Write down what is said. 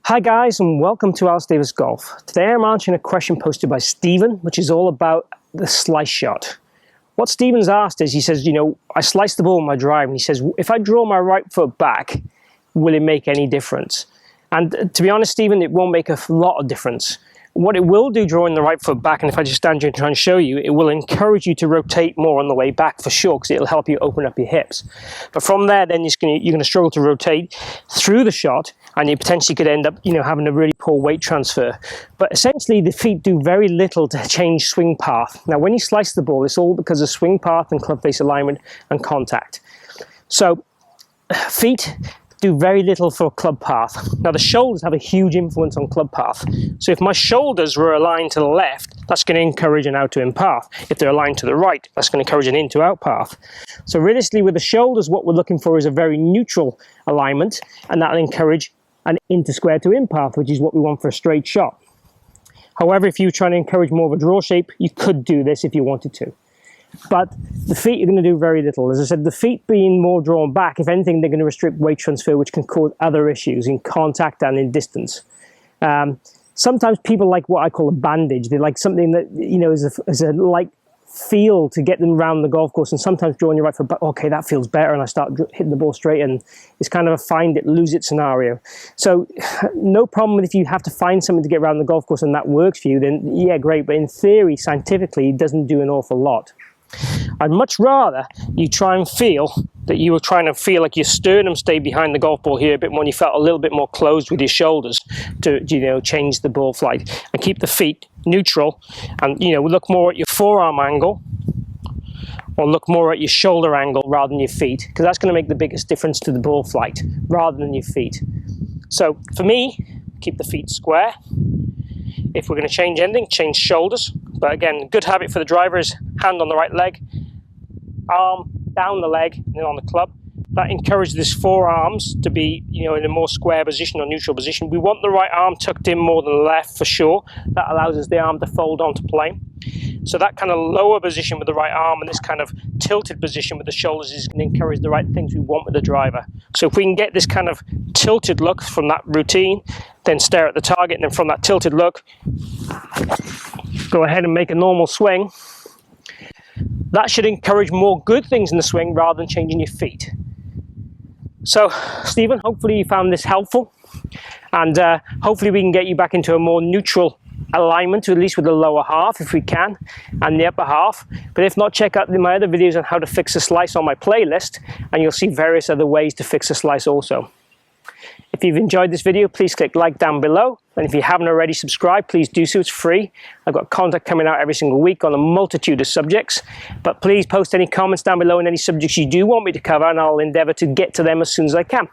Hi guys, and welcome to Alistair Davies Golf. Today I'm answering a question posted by Stephen, which is all about the slice shot. What Stephen's asked is, he says, I slice the ball with my drive, and he says, if I draw my right foot back, will it make any difference? And to be honest, Stephen, it won't make a lot of difference. What it will do drawing the right foot back, and if I just stand here and try and show you, it will encourage you to rotate more on the way back for sure, because it'll help you open up your hips. But from there, then you're going to struggle to rotate through the shot, and you potentially could end up, having a really poor weight transfer. But essentially, the feet do very little to change swing path. Now, when you slice the ball, it's all because of swing path and club face alignment and contact. So, feet do very little for club path. Now the shoulders have a huge influence on club path. So if my shoulders were aligned to the left, that's going to encourage an out to in path. If they're aligned to the right, that's going to encourage an in to out path. So realistically with the shoulders, what we're looking for is a very neutral alignment, and that'll encourage an in to square to in path, which is what we want for a straight shot. However, if you're trying to encourage more of a draw shape, you could do this if you wanted to. But the feet are going to do very little. As I said, the feet being more drawn back, if anything, they're going to restrict weight transfer, which can cause other issues in contact and in distance. Sometimes people like what I call a bandage. They like something that, is a light feel to get them around the golf course. And sometimes drawing your right foot back, okay, that feels better, and I start hitting the ball straight, and it's kind of a find it, lose it scenario. So no problem if you have to find something to get around the golf course and that works for you, then yeah, great. But in theory, scientifically, it doesn't do an awful lot. I'd much rather you try and feel that you were trying to feel like your sternum stayed behind the golf ball here a bit more, and you felt a little bit more closed with your shoulders to, change the ball flight, and keep the feet neutral, and, look more at your forearm angle or look more at your shoulder angle rather than your feet, because that's going to make the biggest difference to the ball flight rather than your feet. So for me, keep the feet square. If we're going to change anything, change shoulders. But again, good habit for the driver is hand on the right leg, arm down the leg, and then on the club. That encourages this forearms to be, in a more square position or neutral position. We want the right arm tucked in more than the left for sure. That allows us the arm to fold onto plane. So that kind of lower position with the right arm and this kind of tilted position with the shoulders is going to encourage the right things we want with the driver. So if we can get this kind of tilted look from that routine, then stare at the target, and then from that tilted look, go ahead and make a normal swing. That should encourage more good things in the swing rather than changing your feet. So, Stephen, hopefully you found this helpful, and hopefully we can get you back into a more neutral alignment, at least with the lower half if we can, and the upper half. But if not, check out my other videos on how to fix a slice on my playlist, and you'll see various other ways to fix a slice also. If you've enjoyed this video, please click like down below, and if you haven't already subscribed, please do so. It's free. I've got content coming out every single week on a multitude of subjects, but please post any comments down below on any subjects you do want me to cover, and I'll endeavor to get to them as soon as I can.